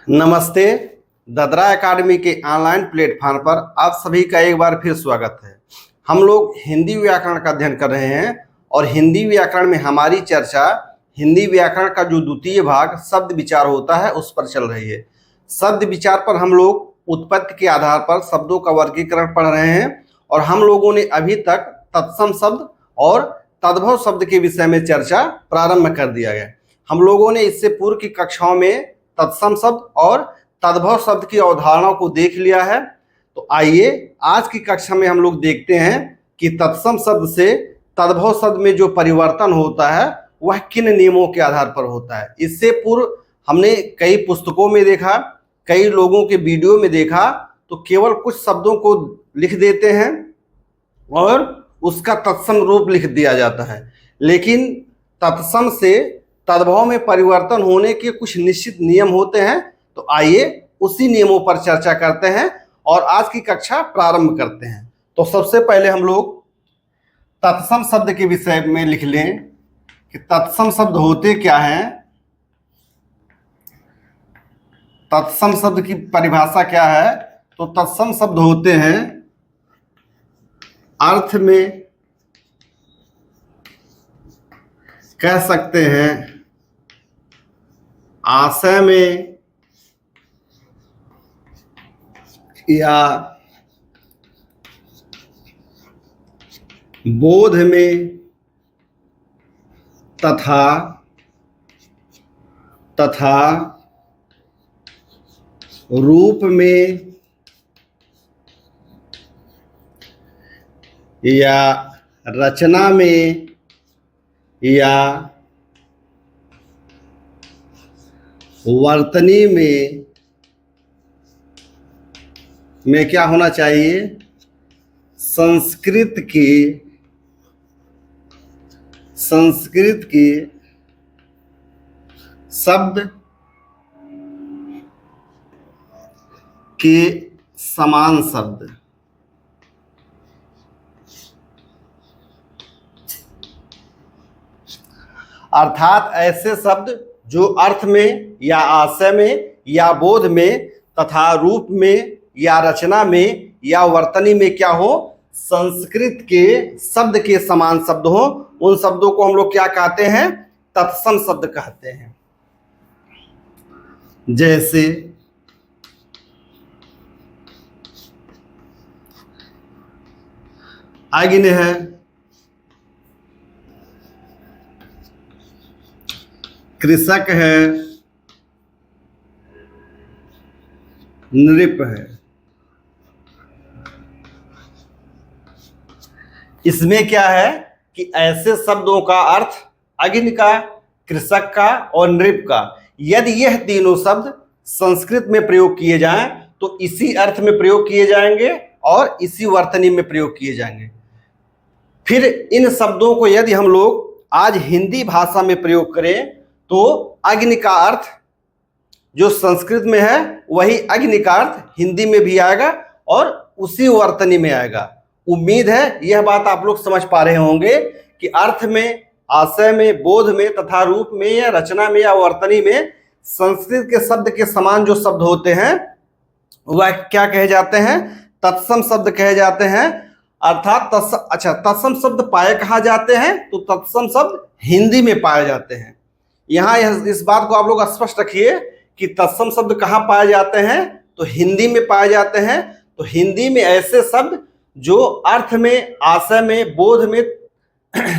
नमस्ते। ददरा एकेडमी के online platform पर आप सभी का एक बार फिर स्वागत है। हम लोग हिंदी व्याकरण का अध्ययन कर रहे हैं और हिंदी व्याकरण में हमारी चर्चा हिंदी व्याकरण का जो द्वितीय भाग शब्द विचार होता है उस पर चल रही है। शब्द विचार पर हम लोग उत्पत्ति के आधार पर शब्दों का वर्गीकरण पढ़ रहे हैं और हम लोगों ने अभी तक तत्सम शब्द और तद्भव शब्द के विषय में चर्चा प्रारंभ कर दिया है। हम लोगों ने इससे पूर्व की कक्षाओं में तत्सम शब्द और तद्भव शब्द की अवधारणाओं को देख लिया है। तो आइए आज की कक्षा में हम लोग देखते हैं कि तत्सम शब्द से तद्भव शब्द में जो परिवर्तन होता है वह किन नियमों के आधार पर होता है। इससे पूर्व हमने कई पुस्तकों में देखा, कई लोगों के वीडियो में देखा, तो केवल कुछ शब्दों को लिख देते हैं और उसका तत्सम रूप लिख दिया जाता है, लेकिन तत्सम से तद्भव में परिवर्तन होने के कुछ निश्चित नियम होते हैं। तो आइए उसी नियमों पर चर्चा करते हैं और आज की कक्षा प्रारंभ करते हैं। तो सबसे पहले हम लोग तत्सम शब्द के विषय में लिख लें कि तत्सम शब्द होते क्या हैं। तत्सम शब्द की परिभाषा क्या है? तो तत्सम शब्द होते हैं अर्थ में, कह सकते हैं आशय में या बोध में तथा रूप में या रचना में या वर्तनी में क्या होना चाहिए? संस्कृत के शब्द के समान शब्द। अर्थात ऐसे शब्द जो अर्थ में या आशय में या बोध में तथा रूप में या रचना में या वर्तनी में क्या हो? संस्कृत के शब्द के समान शब्द हो। उन शब्दों को हम लोग क्या कहते हैं? तत्सम शब्द कहते हैं। जैसे अग्नि है, कृषक है, नृप है। इसमें क्या है कि ऐसे शब्दों का अर्थ अग्नि का, कृषक का और नृप का, यदि यह तीनों शब्द संस्कृत में प्रयोग किए जाएं तो इसी अर्थ में प्रयोग किए जाएंगे और इसी वर्तनी में प्रयोग किए जाएंगे। फिर इन शब्दों को यदि हम लोग आज हिंदी भाषा में प्रयोग करें तो अग्नि का अर्थ जो संस्कृत में है वही अग्नि का अर्थ हिंदी में भी आएगा और उसी वर्तनी में आएगा। उम्मीद है यह बात आप लोग समझ पा रहे होंगे कि अर्थ में, आशय में, बोध में तथा रूप में या रचना में या वर्तनी में संस्कृत के शब्द के समान जो शब्द होते हैं वह क्या कहे जाते हैं? तत्सम शब्द कहे जाते हैं। अर्थात तत्सम शब्द पाए कहाँ जाते हैं? तो तत्सम शब्द हिंदी में पाए जाते हैं। यहाँ इस बात को आप लोग स्पष्ट रखिए कि तत्सम शब्द कहाँ पाए जाते हैं? तो हिंदी में पाए जाते हैं। तो हिंदी में ऐसे शब्द जो अर्थ में, आशय में, बोध में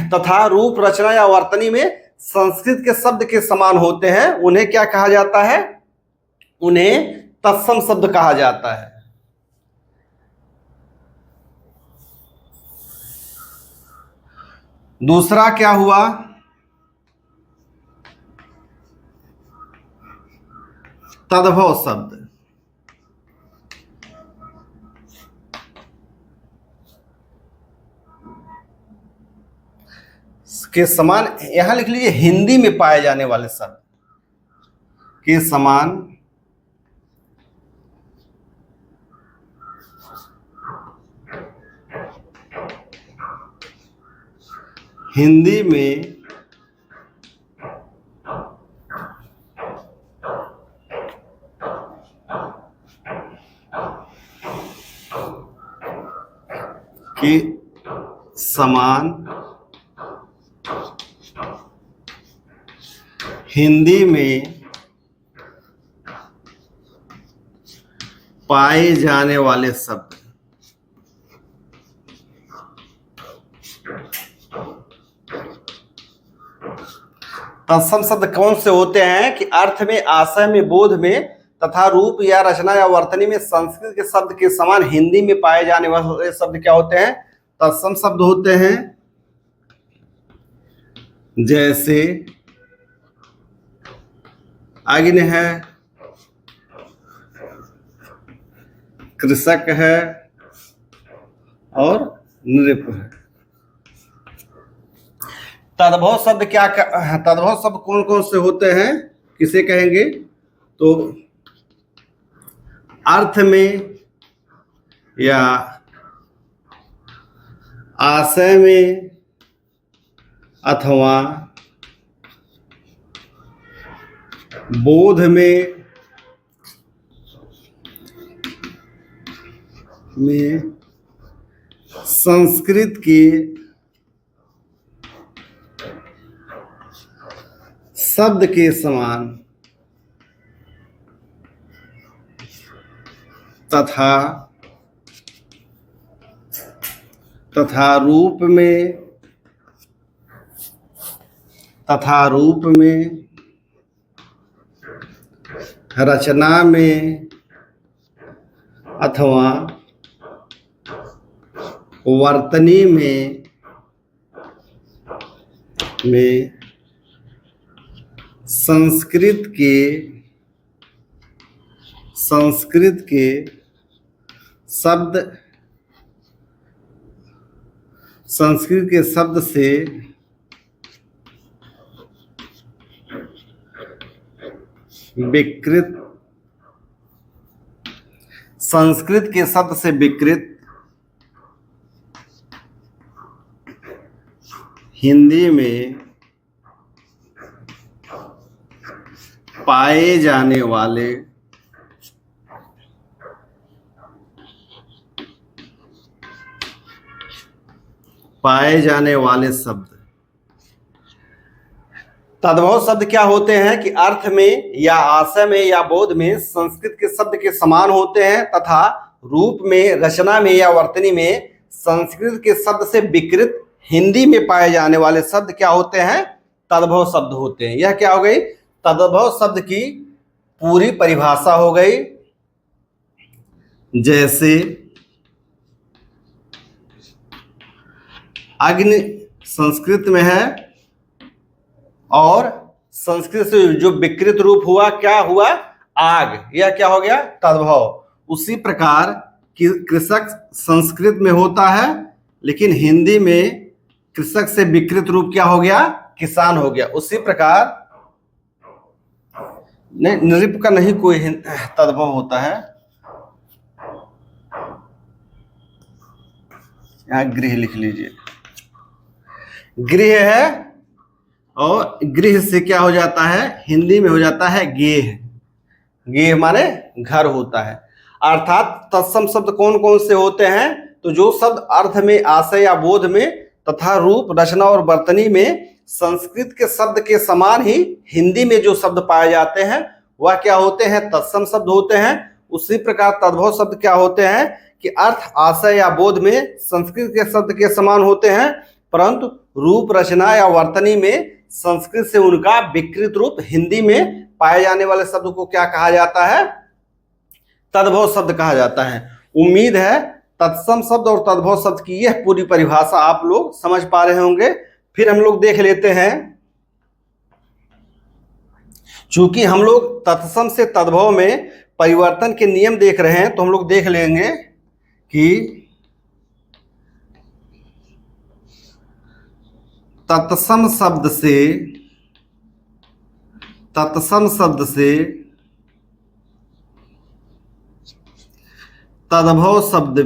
तथा रूप, रचना या वर्तनी में संस्कृत के शब्द के समान होते हैं उन्हें क्या कहा जाता है? उन्हें तत्सम शब्द कहा जाता है। दूसरा क्या हुआ? तद्भव शब्द। के समान, यहां लिख लीजिए हिंदी में पाए जाने वाले शब्द के समान हिंदी में के समान हिंदी में पाए जाने वाले शब्द। तत्सम शब्द कौन से होते हैं कि अर्थ में, आशय में, बोध में तथा रूप या रचना या वर्तनी में संस्कृत के शब्द के समान हिंदी में पाए जाने वाले शब्द क्या होते हैं? तत्सम शब्द होते हैं। जैसे अग्नि है, कृषक है और नृप है। तद्भव शब्द तद्भव शब्द कौन कौन से होते हैं, किसे कहेंगे? तो अर्थ में या आशय में अथवा बोध में संस्कृत के शब्द के समान तथा रूप में रचना में अथवा वर्तनी में संस्कृत के शब्द से विकृत, संस्कृत के शब्द से विकृत हिंदी में पाए जाने वाले शब्द। तद्भव शब्द क्या होते हैं कि अर्थ में या आशय में या बोध में संस्कृत के शब्द के समान होते हैं तथा रूप में, रचना में या वर्तनी में संस्कृत के शब्द से विकृत हिंदी में पाए जाने वाले शब्द क्या होते हैं? तद्भव शब्द होते हैं। यह क्या हो गई? तद्भव शब्द की पूरी परिभाषा हो गई। जैसे अग्नि संस्कृत में है और संस्कृत से जो विकृत रूप हुआ क्या हुआ? आग। यह क्या हो गया? तद्भव। उसी प्रकार कृषक संस्कृत में होता है लेकिन हिंदी में कृषक से विकृत रूप क्या हो गया? किसान हो गया। उसी प्रकार नहीं, नृप का नहीं कोई तद्भव होता है। यहां गृह लिख लीजिए। गृह है और गृह से क्या हो जाता है? हिंदी में हो जाता है गेह। गेह माने घर होता है। अर्थात तत्सम शब्द कौन कौन से होते हैं? तो जो शब्द अर्थ में, आशय या बोध में तथा रूप, रचना और वर्तनी में संस्कृत के शब्द के समान ही हिंदी में जो शब्द पाए जाते हैं वह क्या होते हैं? तत्सम शब्द होते हैं। उसी प्रकार तद्भव शब्द क्या होते हैं कि अर्थ, आशय या बोध में संस्कृत के शब्द के समान होते हैं परंतु रूप, रचना या वर्तनी में संस्कृत से उनका विकृत रूप हिंदी में पाए जाने वाले शब्द को क्या कहा जाता है? तद्भव शब्द कहा जाता है। उम्मीद है तत्सम शब्द और तद्भव शब्द की यह पूरी परिभाषा आप लोग समझ पा रहे होंगे। फिर हम लोग देख लेते हैं, चूंकि हम लोग तत्सम से तद्भव में परिवर्तन के नियम देख रहे हैं तो हम लोग देख लेंगे कि तत्सम शब्द से तद्भव शब्द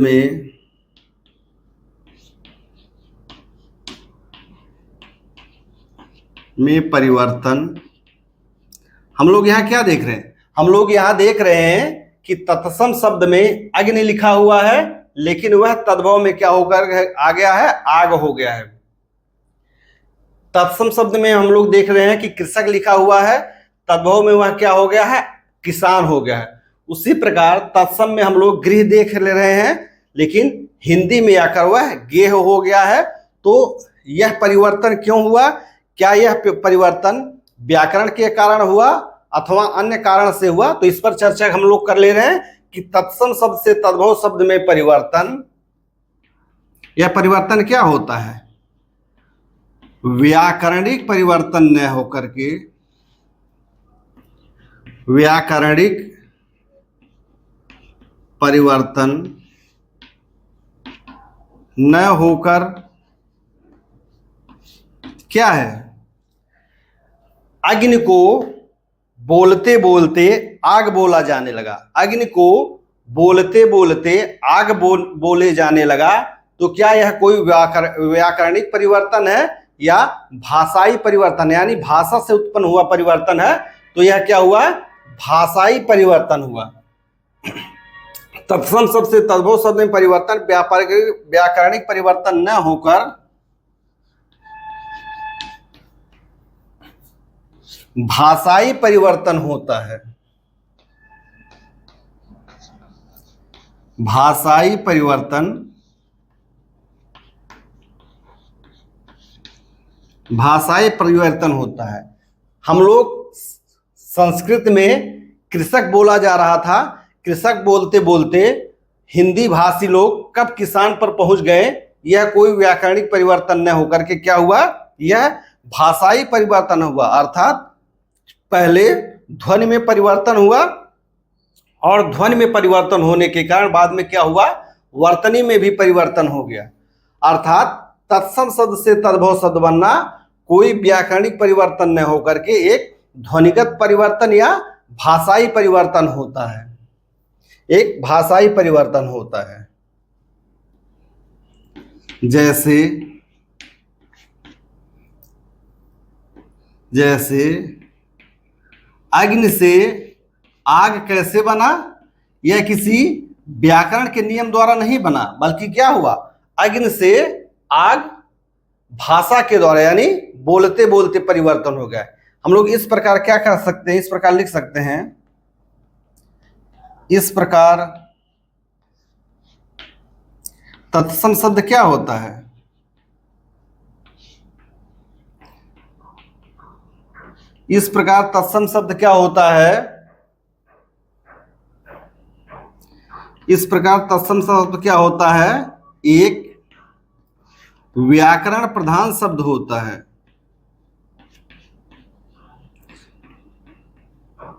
में परिवर्तन। हम लोग यहाँ क्या देख रहे हैं? हम लोग यहाँ देख रहे हैं कि तत्सम शब्द में अग्नि लिखा हुआ है लेकिन वह तद्भव में क्या होकर आ गया है, आग हो गया है। तत्सम शब्द में हम लोग देख रहे हैं कि कृषक लिखा हुआ है, तद्भव में वह क्या हो गया है, किसान हो गया है। उसी प्रकार तत्सम में हम लोग गृह देख ले रहे हैं, लेकिन हिंदी में आकर वह गेह हो गया है। तो यह परिवर्तन क्यों हुआ? क्या यह परिवर्तन व्याकरण के कारण हुआ अथवा अन्य कारण से हुआ? तो इस पर चर्चा हम लोग कर ले रहे हैं कि तत्सम शब्द से तद्भव शब्द में परिवर्तन, यह परिवर्तन क्या होता है? व्याकरणिक परिवर्तन न होकर के, व्याकरणिक परिवर्तन न होकर क्या है, अग्नि को बोलते बोलते आग बोला जाने लगा। अग्नि को बोलते बोलते आग बोले जाने लगा। तो क्या यह कोई व्याकरणिक परिवर्तन है या भाषाई परिवर्तन, यानी भाषा से उत्पन्न हुआ परिवर्तन है? तो यह क्या हुआ, भाषाई परिवर्तन हुआ। तत्सम शब्द से तद्भव शब्द में परिवर्तन व्याकरणिक परिवर्तन न होकर भाषाई परिवर्तन होता है। भाषाई परिवर्तन, भाषाई परिवर्तन होता है। हम लोग संस्कृत में कृषक बोला जा रहा था, कृषक बोलते बोलते हिंदी भाषी लोग कब किसान पर पहुंच गए, यह कोई व्याकरणिक परिवर्तन न होकर के क्या हुआ, यह भाषाई परिवर्तन हुआ। अर्थात पहले ध्वनि में परिवर्तन हुआ और ध्वनि में परिवर्तन होने के कारण बाद में क्या हुआ, वर्तनी में भी परिवर्तन हो गया। अर्थात तत्सम शब्द से तद्भव शब्द बनना कोई व्याकरणिक परिवर्तन न होकर के एक ध्वनिगत परिवर्तन या भाषाई परिवर्तन होता है, एक भाषाई परिवर्तन होता है। जैसे जैसे अग्नि से आग कैसे बना, यह किसी व्याकरण के नियम द्वारा नहीं बना, बल्कि क्या हुआ, अग्नि से आग भाषा के द्वारा यानी बोलते बोलते परिवर्तन हो गया। हम लोग इस प्रकार क्या कर सकते हैं, इस प्रकार लिख सकते हैं, इस प्रकार तत्सम शब्द क्या होता है, इस प्रकार तत्सम शब्द क्या होता है, इस प्रकार तत्सम शब्द क्या होता है, एक व्याकरण प्रधान शब्द होता है।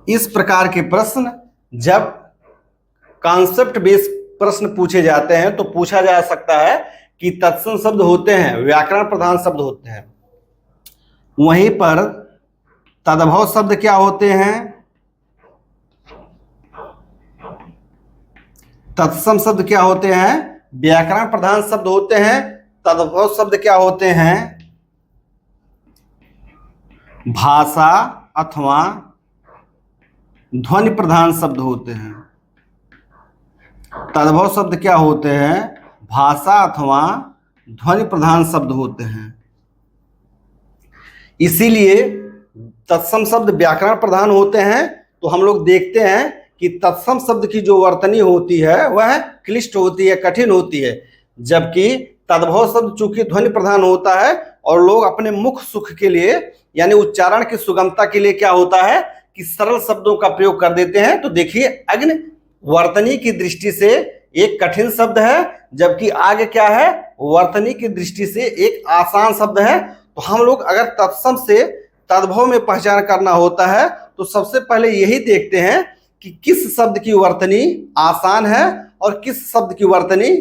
इस प्रकार के प्रश्न जब कॉन्सेप्ट बेस्ड प्रश्न पूछे जाते हैं तो पूछा जा सकता है कि तत्सम शब्द होते हैं, व्याकरण प्रधान शब्द होते हैं। वहीं पर तद्भव शब्द क्या होते हैं, तत्सम शब्द क्या होते हैं, व्याकरण प्रधान शब्द होते हैं। तद्भव शब्द क्या होते हैं, भाषा अथवा ध्वनि प्रधान शब्द होते हैं। तद्भव शब्द क्या होते हैं, भाषा अथवा ध्वनि प्रधान शब्द होते हैं। इसीलिए तत्सम शब्द व्याकरण प्रधान होते हैं। तो हम लोग देखते हैं कि तत्सम शब्द की जो वर्तनी होती है वह क्लिष्ट होती है, कठिन होती है, जबकि तद्भव शब्द चूंकि ध्वनि प्रधान होता है और लोग अपने मुख सुख के लिए यानी उच्चारण की सुगमता के लिए क्या होता है कि सरल शब्दों का प्रयोग कर देते हैं। तो देखिए अग्नि वर्तनी की दृष्टि से एक कठिन शब्द है, जबकि आग क्या है, वर्तनी की दृष्टि से एक आसान शब्द है। तो हम लोग अगर तत्सम से तद्भव में पहचान करना होता है तो सबसे पहले यही देखते हैं कि किस शब्द की वर्तनी आसान है और किस शब्द की वर्तनी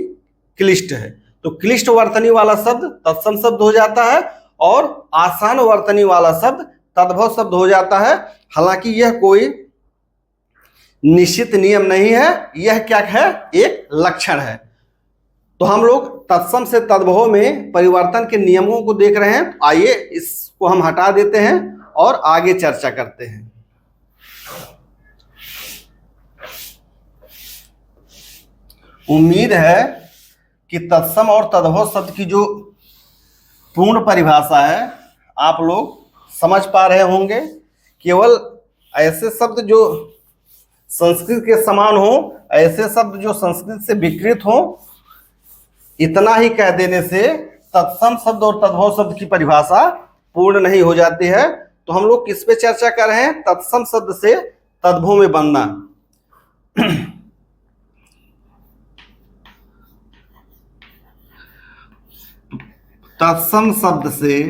क्लिष्ट है। तो क्लिष्ट वर्तनी वाला शब्द तत्सम शब्द हो जाता है और आसान वर्तनी वाला शब्द तद्भव शब्द हो जाता है। हालांकि यह कोई निश्चित नियम नहीं है, यह क्या है, एक लक्षण है। तो हम लोग तत्सम से तद्भव में परिवर्तन के नियमों को देख रहे हैं। आइए इसको हम हटा देते हैं और आगे चर्चा करते हैं। उम्मीद है कि तत्सम और तद्भव शब्द की जो पूर्ण परिभाषा है आप लोग समझ पा रहे होंगे। केवल ऐसे शब्द जो संस्कृत के समान हो, ऐसे शब्द जो संस्कृत से विकृत हो, इतना ही कह देने से तत्सम शब्द और तद्भव शब्द की परिभाषा पूर्ण नहीं हो जाती है। तो हम लोग किस पे चर्चा कर रहे हैं? तत्सम शब्द से तद्भव में बनना। तत्सम शब्द से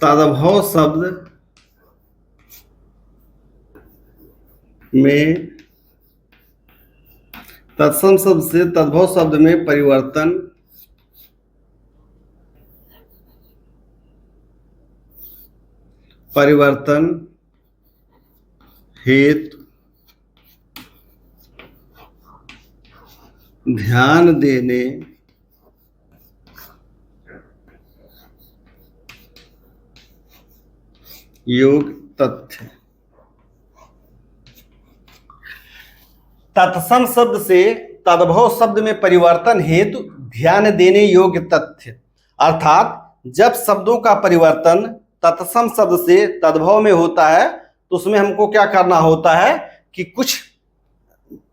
तद्भव शब्द में, तत्सम शब्द से तद्भव शब्द में परिवर्तन हेतु ध्यान देने योग्य तथ्य। तत्सम शब्द से तद्भव शब्द में परिवर्तन हेतु ध्यान देने योग्य तथ्य, अर्थात जब शब्दों का परिवर्तन तत्सम शब्द से तद्भव में होता है तो उसमें हमको क्या करना होता है कि कुछ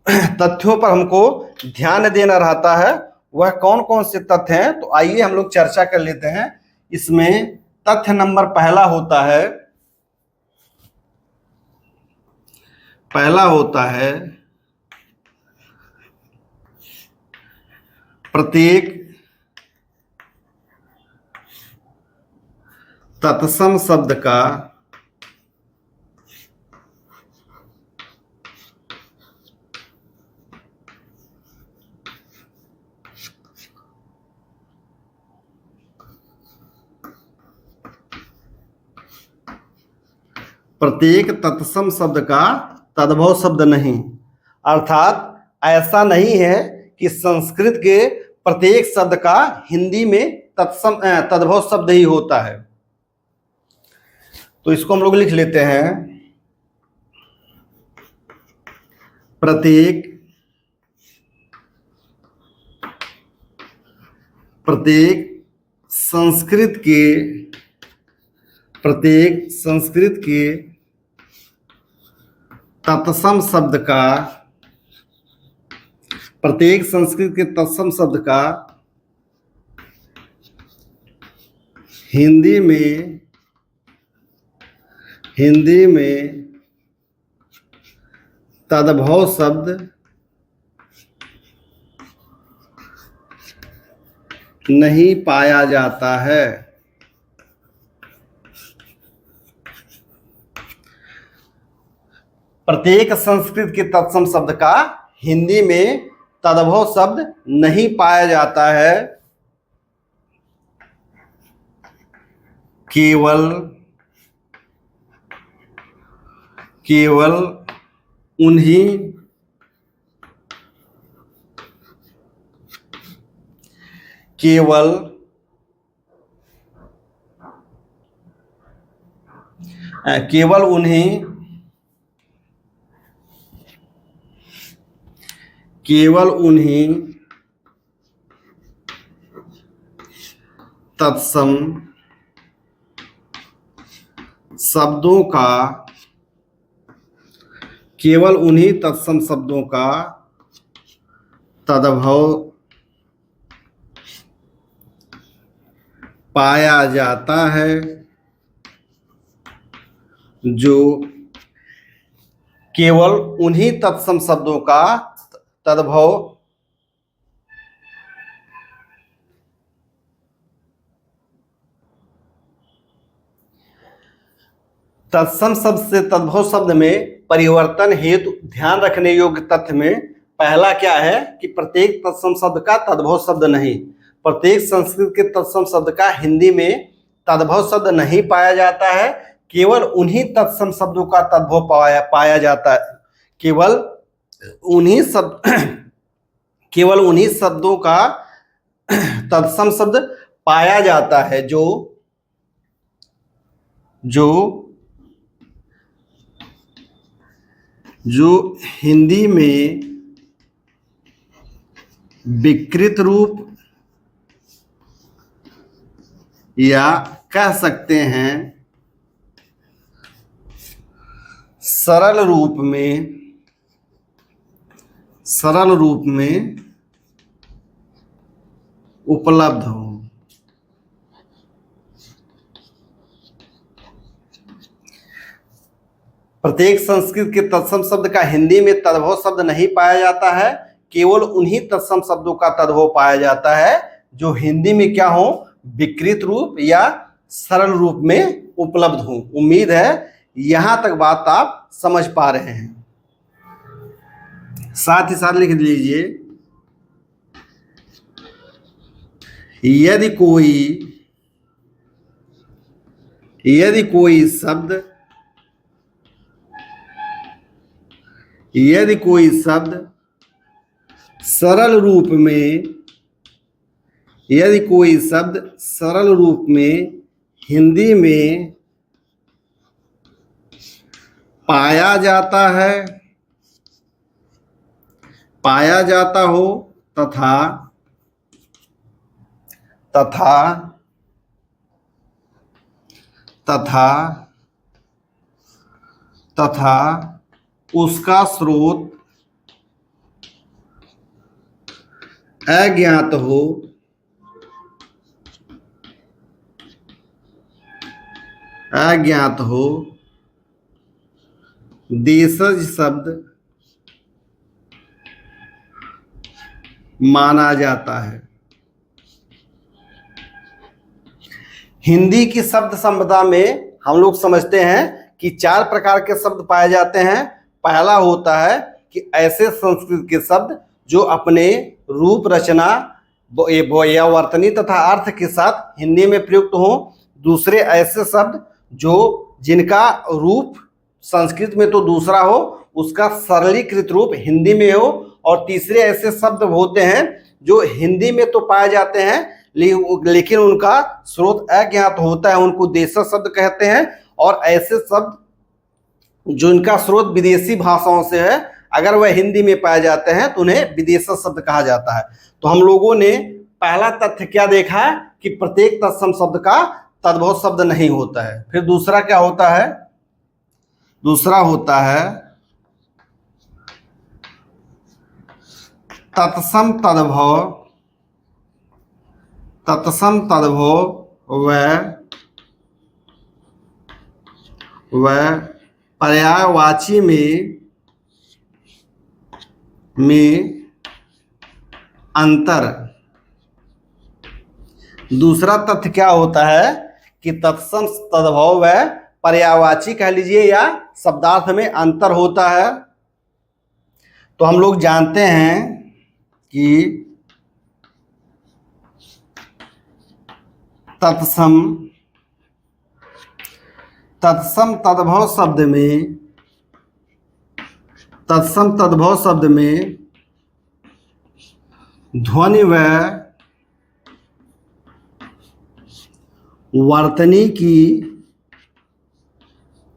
तथ्यों पर हमको ध्यान देना रहता है। वह कौन कौन से तथ्य हैं? तो आइए हम लोग चर्चा कर लेते हैं। इसमें तथ्य नंबर पहला होता है प्रत्येक तत्सम शब्द का प्रत्येक तत्सम शब्द का तद्भव शब्द नहीं, अर्थात ऐसा नहीं है कि संस्कृत के प्रत्येक शब्द का हिंदी में तद्भव शब्द ही होता है। तो इसको हम लोग लिख लेते हैं, प्रत्येक संस्कृत के तत्सम शब्द का, प्रत्येक संस्कृत के तत्सम शब्द का हिंदी में तद्भव शब्द नहीं पाया जाता है। प्रत्येक संस्कृत के तत्सम शब्द का हिंदी में तद्भव शब्द नहीं पाया जाता है। केवल उन्हीं तत्सम शब्दों का, केवल उन्हीं तत्सम शब्दों का तद्भव पाया जाता है जो, केवल उन्हीं तत्सम शब्दों का तद्भव तत्सम शब्द से तद्भव शब्द में परिवर्तन हेतु ध्यान रखने योग्य तथ्य में पहला क्या है कि प्रत्येक तत्सम शब्द का तद्भव शब्द नहीं, प्रत्येक संस्कृत के तत्सम शब्द का हिंदी में तद्भव शब्द नहीं पाया जाता है, केवल उन्हीं तत्सम शब्दों का तद्भव पाया जाता है। केवल उन्हीं शब्दों का तत्सम शब्द पाया जाता है जो जो हिंदी में विकृत रूप या कह सकते हैं सरल रूप में उपलब्ध हो। प्रत्येक संस्कृत के तत्सम शब्द का हिंदी में तद्भव शब्द नहीं पाया जाता है, केवल उन्हीं तत्सम शब्दों का तद्भव पाया जाता है जो हिंदी में क्या हो, विकृत रूप या सरल रूप में उपलब्ध हो। उम्मीद है यहां तक बात आप समझ पा रहे हैं। साथ ही साथ लिख लीजिए, यदि कोई शब्द सरल रूप में हिंदी में पाया जाता हो तथा उसका स्रोत अज्ञात हो, देशज शब्द माना जाता है। हिंदी की शब्द संपदा में हम लोग समझते हैं कि 4 प्रकार के शब्द पाए जाते हैं। पहला होता है कि ऐसे संस्कृत के शब्द जो अपने रूप, रचना या वर्तनी तथा अर्थ के साथ हिंदी में प्रयुक्त हो। दूसरे ऐसे शब्द जिनका रूप संस्कृत में तो दूसरा हो, उसका सरलीकृत रूप हिंदी में हो। और तीसरे ऐसे शब्द होते हैं जो हिंदी में तो पाए जाते हैं लेकिन उनका स्रोत अज्ञात होता है, उनको देशज शब्द कहते हैं। और ऐसे शब्द जो इनका स्रोत विदेशी भाषाओं से है, अगर वह हिंदी में पाए जाते हैं तो उन्हें विदेशज शब्द कहा जाता है। तो हम लोगों ने पहला तथ्य क्या देखा कि प्रत्येक तत्सम शब्द का तद्भव शब्द नहीं होता है। फिर दूसरा क्या होता है? दूसरा होता है तत्सम तद्भव व पर्यायवाची में अंतर। दूसरा तथ्य क्या होता है कि तत्सम तद्भव व पर्यायवाची कह लीजिए या शब्दार्थ में अंतर होता है। तो हम लोग जानते हैं कि तत्सम तद्भव शब्द में ध्वनि व वर्तनी की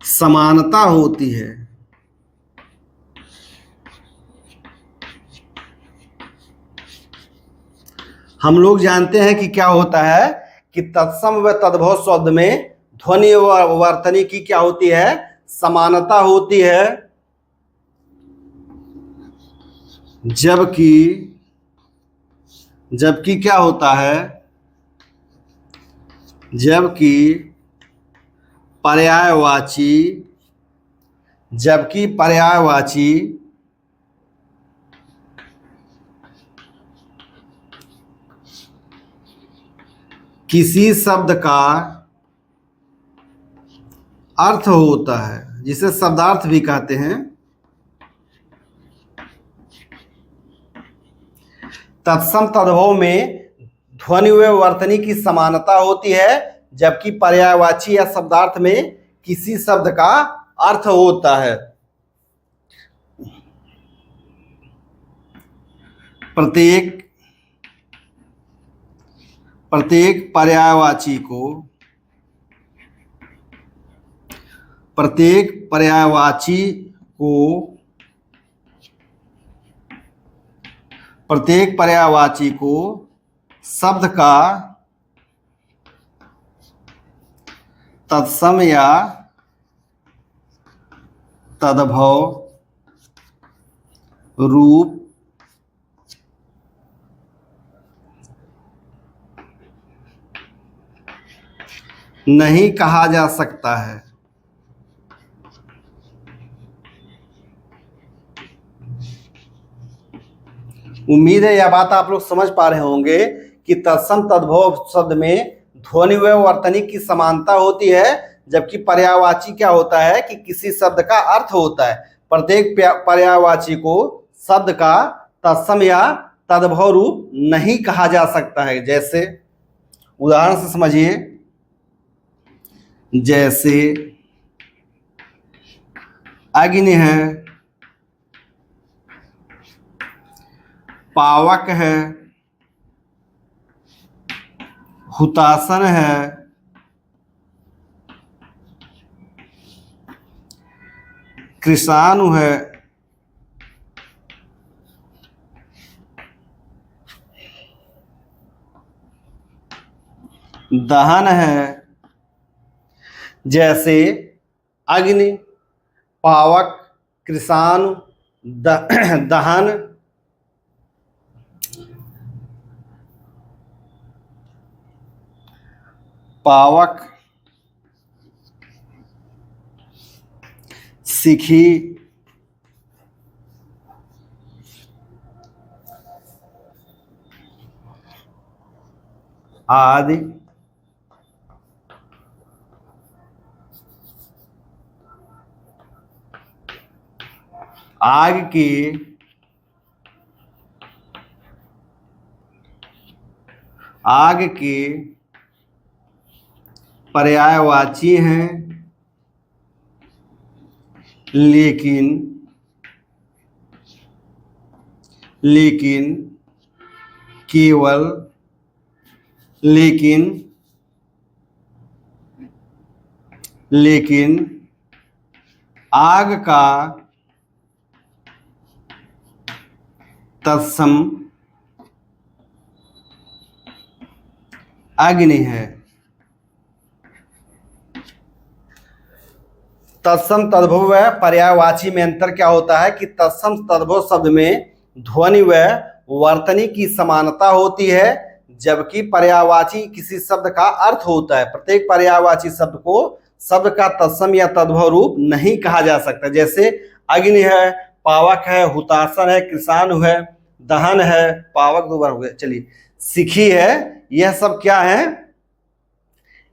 समानता होती है। हम लोग जानते हैं कि क्या होता है कि तत्सम व तद्भव शब्द में ध्वनि व वर्तनी की क्या होती है? समानता होती है। जबकि क्या होता है? जबकि पर्यायवाची किसी शब्द का अर्थ होता है, जिसे शब्दार्थ भी कहते हैं। तत्सम तद्भव में ध्वनि व वर्तनी की समानता होती है, जबकि पर्यायवाची या शब्दार्थ में किसी शब्द का अर्थ होता है। प्रत्येक पर्यायवाची को प्रत्येक पर्यायवाची को शब्द का तत्सम या तद्भव रूप नहीं कहा जा सकता है। उम्मीद है यह बात आप लोग समझ पा रहे होंगे कि तत्सम तद्भव शब्द में ध्वनि व वर्तनी की समानता होती है, जबकि पर्यायवाची क्या होता है कि किसी शब्द का अर्थ होता है। प्रत्येक पर्यायवाची को शब्द का तत्सम या तद्भव रूप नहीं कहा जा सकता है। जैसे उदाहरण से समझिए, जैसे अग्नि है, पावक है, हुतासन है, कृषाणु है, दहन है। जैसे अग्नि, पावक, कृषाणु, दहन, पावक, शिखी, आदि। आग के पर्यायवाची हैं, लेकिन आग का तत्सम अग्नि है। तत्सम तद्भव व पर्यायवाची में अंतर क्या होता है कि तत्सम तद्भव शब्द में ध्वनि व वर्तनी की समानता होती है, जबकि पर्यायवाची किसी शब्द का अर्थ होता है। प्रत्येक पर्यायवाची शब्द को शब्द का तत्सम या तद्भव रूप नहीं कहा जा सकता। जैसे अग्नि है, पावक है, हुतासन है, कृषाणु है, दहन है, पावक दो बार हो गया, चलिए, शिखी है। यह सब क्या है?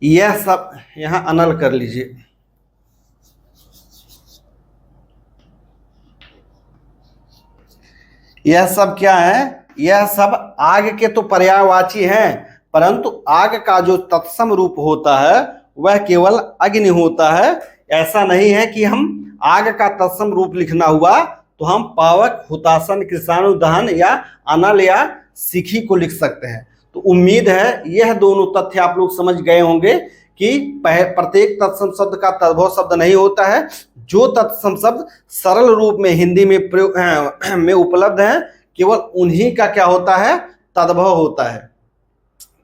यह सब यहां अनल कर लीजिए। यह सब क्या है? यह सब आग के तो पर्यायवाची हैं, परंतु आग का जो तत्सम रूप होता है वह केवल अग्नि होता है। ऐसा नहीं है कि हम आग का तत्सम रूप लिखना हुआ तो हम पावक, हुतासन, कृषाणु, दहन या अनल या शिखी को लिख सकते हैं। तो उम्मीद है यह दोनों तथ्य आप लोग समझ गए होंगे कि प्रत्येक तत्सम शब्द का तद्भव शब्द नहीं होता है। जो तत्सम शब्द सरल रूप में हिंदी में प्रयोग में उपलब्ध है, केवल उन्हीं का क्या होता है? तद्भव होता है।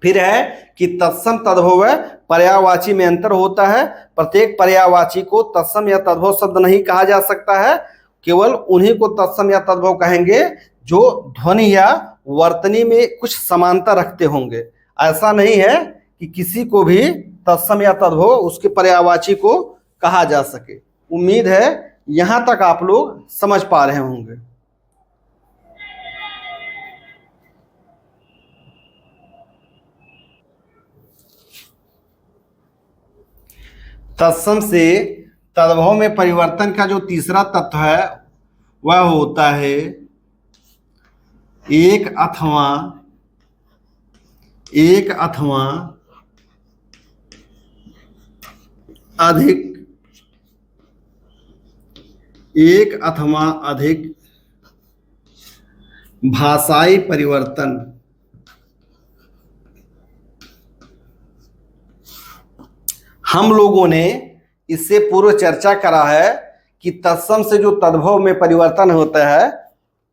फिर है कि तत्सम तद्भव पर्यायवाची में अंतर होता है। प्रत्येक पर्यायवाची को तत्सम या तद्भव शब्द नहीं कहा जा सकता है, केवल उन्हीं को तत्सम या तद्भव कहेंगे जो ध्वनि या वर्तनी में कुछ समानता रखते होंगे। ऐसा नहीं है कि किसी को भी तत्सम या तद्भव उसके पर्यायवाची को कहा जा सके। उम्मीद है यहां तक आप लोग समझ पा रहे होंगे। तत्सम से तद्भव में परिवर्तन का जो तीसरा तत्व है वह होता है एक अथवा अधिक भाषाई परिवर्तन। हम लोगों ने इससे पूर्व चर्चा करा है कि तत्सम से जो तद्भव में परिवर्तन होता है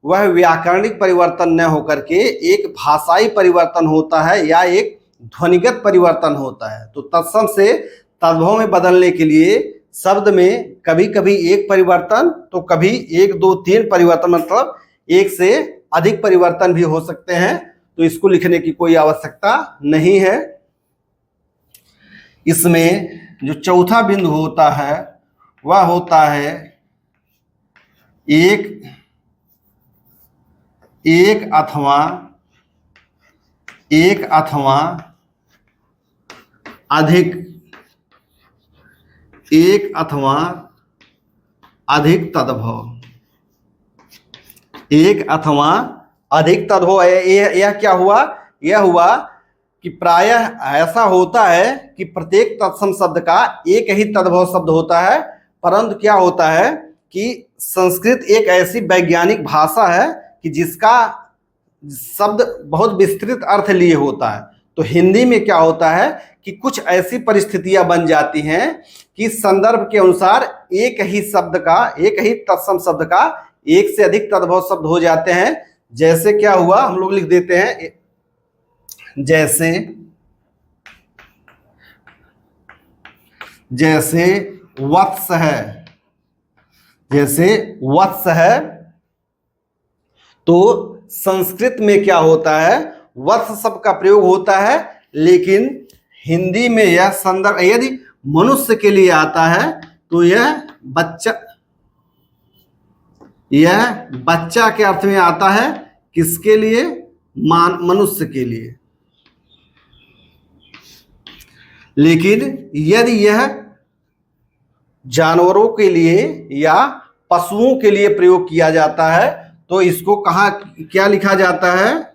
वह व्याकरणिक परिवर्तन न होकर के एक भाषाई परिवर्तन होता है या एक ध्वनिगत परिवर्तन होता है। तो तत्सम से तद्भव में बदलने के लिए शब्द में कभी कभी एक परिवर्तन तो कभी एक दो तीन परिवर्तन, मतलब एक से अधिक परिवर्तन भी हो सकते हैं। तो इसको लिखने की कोई आवश्यकता नहीं है। इसमें जो चौथा बिंदु होता है वह होता है एक अथवा अधिक, एक अथवा अधिक तद्भव, एक अथवा अधिक तद्भव। यह क्या हुआ? यह हुआ कि प्रायः ऐसा होता है कि प्रत्येक तत्सम शब्द का एक ही तद्भव शब्द होता है, परंतु क्या होता है कि संस्कृत एक ऐसी वैज्ञानिक भाषा है कि जिसका शब्द बहुत विस्तृत अर्थ लिए होता है। तो हिंदी में क्या होता है कि कुछ ऐसी परिस्थितियां बन जाती हैं कि संदर्भ के अनुसार एक ही शब्द का, एक ही तत्सम शब्द का एक से अधिक तद्भव शब्द हो जाते हैं। जैसे क्या हुआ, हम लोग लिख देते हैं, जैसे वत्स है, जैसे वत्स है। तो संस्कृत में क्या होता है, वत्स शब्द का प्रयोग होता है, लेकिन हिंदी में यह संदर्भ यदि मनुष्य के लिए आता है तो यह बच्चा के अर्थ में आता है। किसके लिए? मनुष्य के लिए। लेकिन यदि यह जानवरों के लिए या पशुओं के लिए प्रयोग किया जाता है तो इसको कहाँ क्या लिखा जाता है?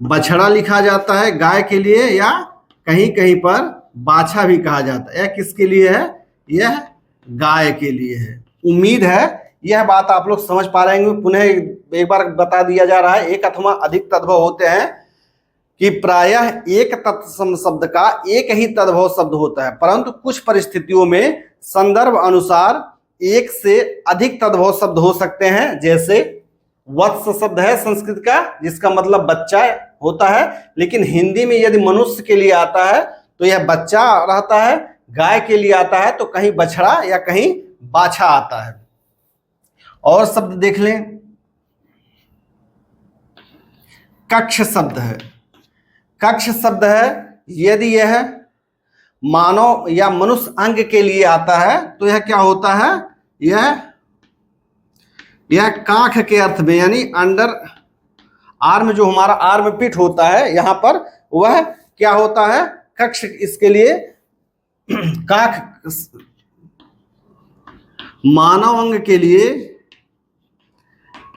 बछड़ा लिखा जाता है गाय के लिए, या कहीं कहीं पर बाछा भी कहा जाता है। यह किसके लिए है? यह गाय के लिए है। उम्मीद है यह बात आप लोग समझ पा रहे हैं। पुनः एक बार बता दिया जा रहा है, एक अथवा अधिक तद्भव होते हैं कि प्रायः एक तत्सम शब्द का एक ही तद्भव शब्द होता है, परंतु कुछ परिस्थितियों में संदर्भ अनुसार एक से अधिक तद्भव शब्द हो सकते हैं। जैसे वत्स शब्द है संस्कृत का, जिसका मतलब बच्चा होता है, लेकिन हिंदी में यदि मनुष्य के लिए आता है तो यह बच्चा रहता है, गाय के लिए आता है तो कहीं बछड़ा या कहीं बाछा आता है। और शब्द देख लें, कक्ष शब्द है। कक्ष शब्द है, यदि यह मानव या मनुष्य अंग के लिए आता है तो यह क्या होता है? यह काख के अर्थ में, यानी अंडर आर्म, जो हमारा आर्म पिट होता है यहां पर, वह क्या होता है? कक्ष। इसके लिए काख, मानव अंग के लिए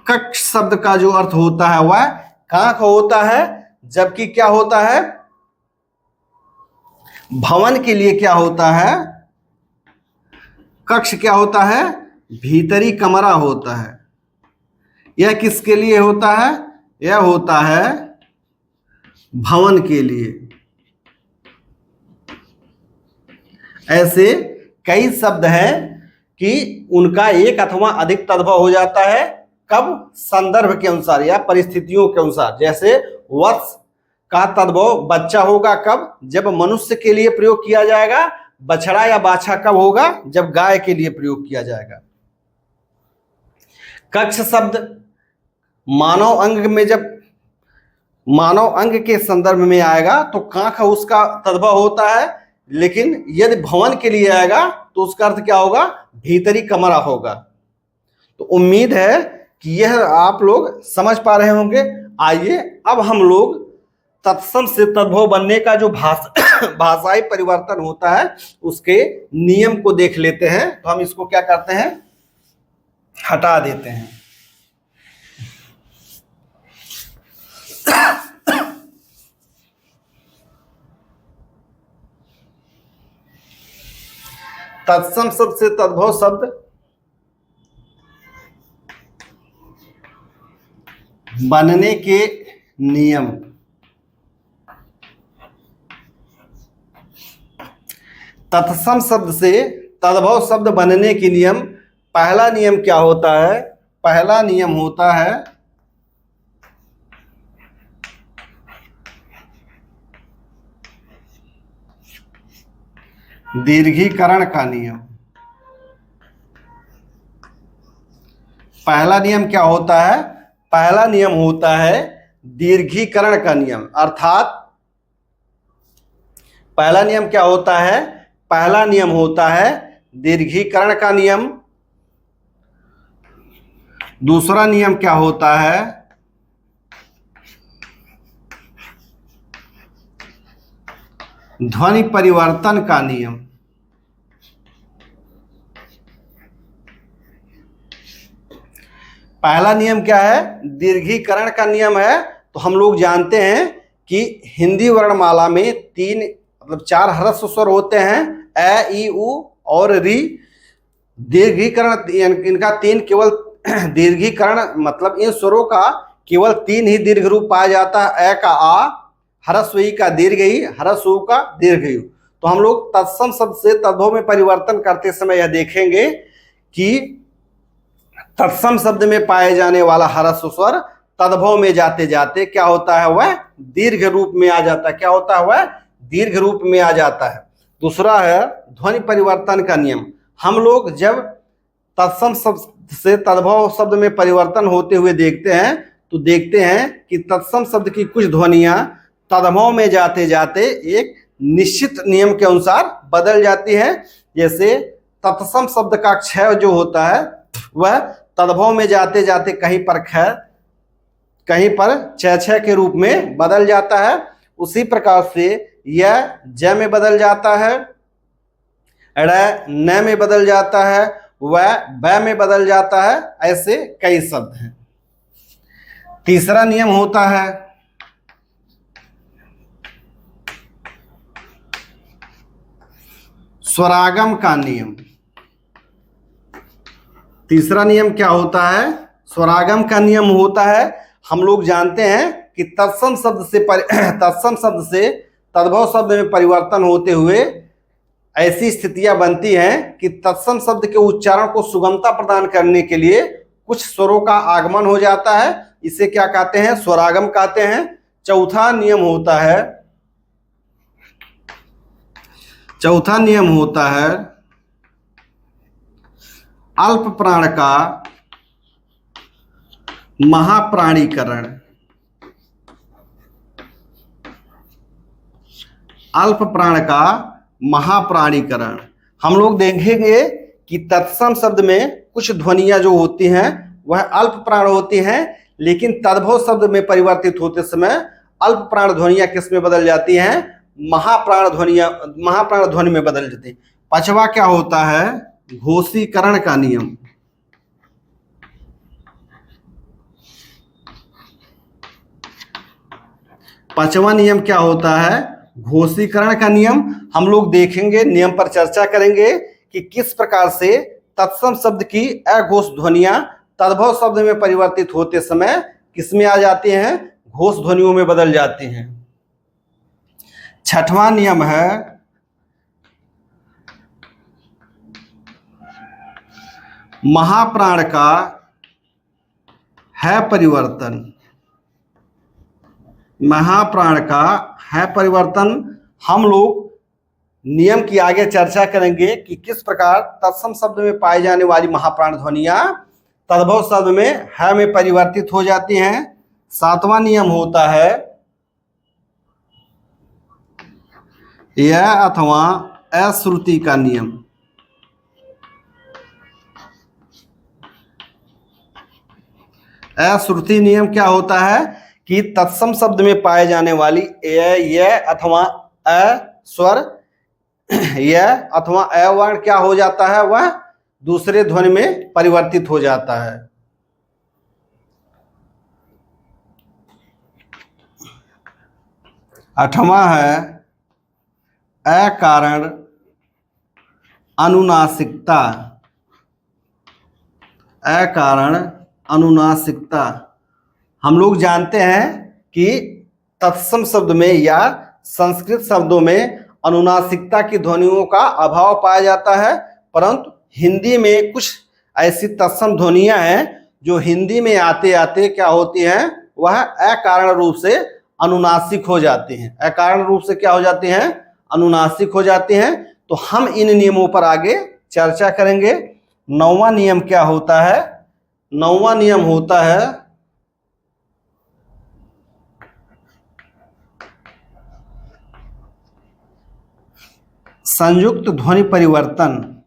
कक्ष शब्द का जो अर्थ होता है वह काख होता है। जबकि क्या होता है? भवन के लिए क्या होता है? कक्ष क्या होता है? भीतरी कमरा होता है। यह किसके लिए होता है? यह होता है भवन के लिए। ऐसे कई शब्द हैं कि उनका एक अथवा अधिक तद्भव हो जाता है। कब? संदर्भ के अनुसार या परिस्थितियों के अनुसार। जैसे वत्स का तद्भव बच्चा होगा कब? जब मनुष्य के लिए प्रयोग किया जाएगा। बछड़ा या बाछा कब होगा? जब गाय के लिए प्रयोग किया जाएगा। कक्ष शब्द मानव अंग में, जब मानव अंग के संदर्भ में आएगा तो काख उसका तद्भव होता है, लेकिन यदि भवन के लिए आएगा तो उसका अर्थ क्या होगा? भीतरी कमरा होगा। तो उम्मीद है कि यह आप लोग समझ पा रहे होंगे। आइए अब हम लोग तत्सम से तद्भव बनने का जो भाषाई परिवर्तन होता है उसके नियम को देख लेते हैं। तो हम इसको क्या करते हैं? हटा देते हैं। तत्सम शब्द से तद्भव शब्द बनने के नियम। तत्सम शब्द से तद्भव शब्द बनने के नियम। पहला नियम क्या होता है? पहला नियम होता है दीर्घीकरण का नियम। पहला नियम क्या होता है? पहला नियम होता है दीर्घीकरण का नियम। अर्थात पहला नियम क्या होता है? पहला नियम होता है दीर्घीकरण का नियम। दूसरा नियम क्या होता है? ध्वनि परिवर्तन का नियम। पहला नियम क्या है? दीर्घीकरण का नियम है। तो हम लोग जानते हैं कि हिंदी वर्णमाला में तीन मतलब चार ह्रस्व स्वर होते हैं, ए, ई, उ और री। दीर्घीकरण इनका तीन केवल दीर्घीकरण मतलब इन स्वरों का केवल तीन ही दीर्घ रूप पाया जाता है। ए का आ, ह्रस्व ई का दीर्घ ई, ह्रस्व उ का दीर्घ यू। तो हम लोग तत्सम शब्द से तद्भव में परिवर्तन करते समय यह देखेंगे कि तत्सम शब्द में पाए जाने वाला ह्रस्व स्वर तद्भव में जाते जाते क्या होता है? वह दीर्घ रूप में आ जाता है। क्या होता है? वह दीर्घ रूप में आ जाता है। दूसरा है ध्वनि परिवर्तन का नियम। हम लोग जब तत्सम शब्द से तद्भव शब्द में परिवर्तन होते हुए देखते हैं तो देखते हैं कि तत्सम शब्द की कुछ ध्वनियां तद्भव में जाते जाते एक निश्चित नियम के अनुसार बदल जाती है। जैसे तत्सम शब्द का क्षय जो होता है वह तद्भव में जाते जाते कहीं पर ख, कहीं पर छ के रूप में बदल जाता है। उसी प्रकार से यह ज में बदल जाता है, ड़ न में बदल जाता है, वह ब में बदल जाता है। ऐसे कई शब्द हैं। तीसरा नियम होता है स्वरागम का नियम। तीसरा नियम क्या होता है? स्वरागम का नियम होता है, हम लोग जानते हैं कि तत्सम शब्द से तद्भव शब्द में परिवर्तन होते हुए ऐसी स्थितियां बनती हैं कि तत्सम शब्द के उच्चारण को सुगमता प्रदान करने के लिए कुछ स्वरों का आगमन हो जाता है। इसे क्या कहते हैं? स्वरागम कहते हैं। चौथा नियम होता है अल्प प्राण का महाप्राणीकरण। अल्प प्राण का महाप्राणीकरण। हम लोग देखेंगे कि तत्सम शब्द में कुछ ध्वनियां जो होती हैं वह अल्प प्राण होती हैं, लेकिन तद्भव शब्द में परिवर्तित होते समय अल्प प्राण ध्वनियां किस में बदल जाती हैं? महाप्राण ध्वनि में बदल जाती है। पांचवा क्या होता है? घोषीकरण का नियम। पांचवा नियम क्या होता है? घोषीकरण का नियम। हम लोग देखेंगे, नियम पर चर्चा करेंगे कि किस प्रकार से तत्सम शब्द की अघोष ध्वनियां तद्भव शब्द में परिवर्तित होते समय किसमें आ जाती हैं? घोष ध्वनियों में बदल जाती हैं। छठवां नियम है महाप्राण का है परिवर्तन। महाप्राण का है परिवर्तन। हम लोग नियम की आगे चर्चा करेंगे कि किस प्रकार तत्सम शब्द में पाई जाने वाली महाप्राण ध्वनियां तद्भव शब्द में है में परिवर्तित हो जाती हैं। सातवां नियम होता है यह अथवा अश्रुति का नियम। अश्रुति नियम क्या होता है कि तत्सम शब्द में पाए जाने वाली य अथवा अ स्वर य अथवा अ वर्ण क्या हो जाता है? वह दूसरे ध्वनि में परिवर्तित हो जाता है। आठवां है अकारण अनुनासिकता। अकारण अनुनासिकता। हम लोग जानते हैं कि तत्सम शब्द में या संस्कृत शब्दों में अनुनासिकता की ध्वनियों का अभाव पाया जाता है, परंतु हिंदी में कुछ ऐसी तत्सम ध्वनियां हैं जो हिंदी में आते आते क्या होती हैं, वह अकारण रूप से अनुनासिक हो जाती हैं। अकारण रूप से क्या हो जाती हैं, अनुनासिक हो जाती हैं। तो हम इन नियमों पर आगे चर्चा करेंगे। 9वां नियम क्या होता है? 9वां नियम होता है संयुक्त ध्वनि परिवर्तन।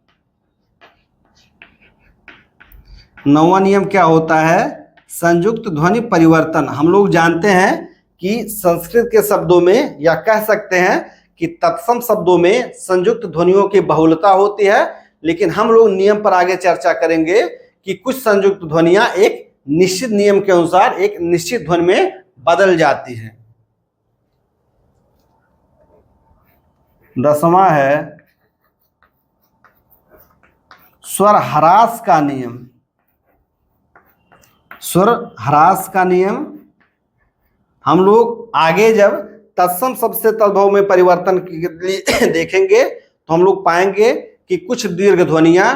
9वां नियम क्या होता है? संयुक्त ध्वनि परिवर्तन। हम लोग जानते हैं कि संस्कृत के शब्दों में, या कह सकते हैं कि तत्सम शब्दों में संयुक्त ध्वनियों की बहुलता होती है, लेकिन हम लोग नियम पर आगे चर्चा करेंगे कि कुछ संयुक्त ध्वनियां एक निश्चित नियम के अनुसार एक निश्चित ध्वनि में बदल जाती हैं। 10वां है स्वर ह्रास का नियम। स्वर ह्रास का नियम हम लोग आगे जब तत्सम शब्द से तद्भव में परिवर्तन के लिए देखेंगे तो हम लोग पाएंगे कि कुछ दीर्घ ध्वनियां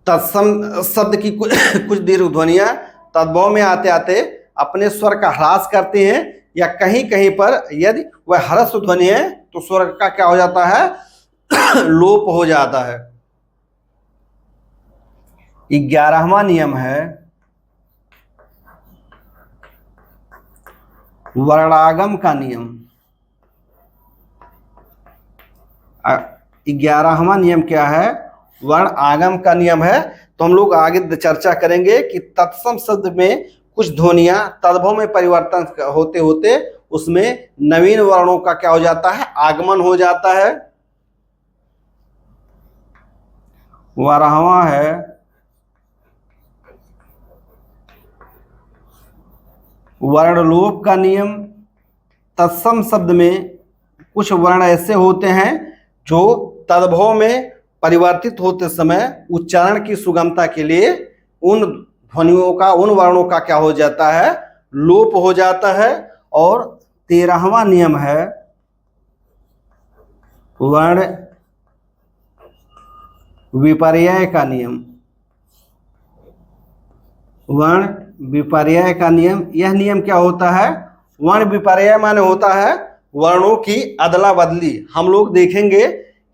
तत्सम शब्द की कुछ दीर्घ ध्वनियां तद्भव में आते आते अपने स्वर का ह्रास करती हैं, या कहीं कहीं पर यदि वह ह्रस्व ध्वनि है तो स्वर का क्या हो जाता है, लोप हो जाता है। 11वां नियम है वर्णागम का नियम। 11वां नियम क्या है? वर्ण आगम का नियम है। तो हम लोग आगे चर्चा करेंगे कि तत्सम शब्द में कुछ ध्वनियां तद्भव में परिवर्तन होते होते उसमें नवीन वर्णों का क्या हो जाता है, आगमन हो जाता है। 12वां है वर्णलोप का नियम। तत्सम शब्द में कुछ वर्ण ऐसे होते हैं जो तद्भव में परिवर्तित होते समय उच्चारण की सुगमता के लिए उन ध्वनियों का, उन वर्णों का क्या हो जाता है, लोप हो जाता है। और 13वां नियम है वर्ण विपर्यय का नियम। वर्ण विपर्यय का नियम, यह नियम क्या होता है? वर्ण विपर्यय माने होता है वर्णों की अदला बदली। हम लोग देखेंगे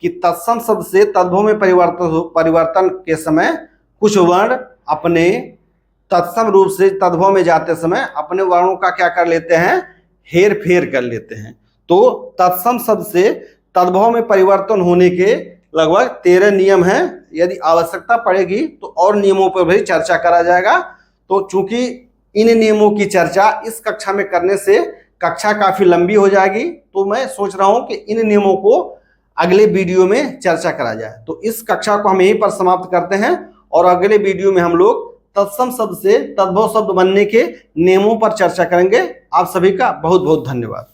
कि तत्सम शब्द से तद्भव में परिवर्तन के समय कुछ वर्ण अपने तत्सम रूप से तद्भव में जाते समय अपने वर्णों का क्या कर लेते हैं, हेर फेर कर लेते हैं। तो तत्सम शब्द से तद्भव में परिवर्तन होने के लगभग 13 नियम हैं। यदि आवश्यकता पड़ेगी तो और नियमों पर भी चर्चा करा जाएगा। तो चूंकि इन नियमों की चर्चा इस कक्षा में करने से कक्षा काफी लंबी हो जाएगी, तो मैं सोच रहा हूं कि इन नियमों को अगले वीडियो में चर्चा करा जाए। तो इस कक्षा को हम यहीं पर समाप्त करते हैं और अगले वीडियो में हम लोग तत्सम शब्द से तद्भव शब्द बनने के नियमों पर चर्चा करेंगे। आप सभी का बहुत बहुत धन्यवाद।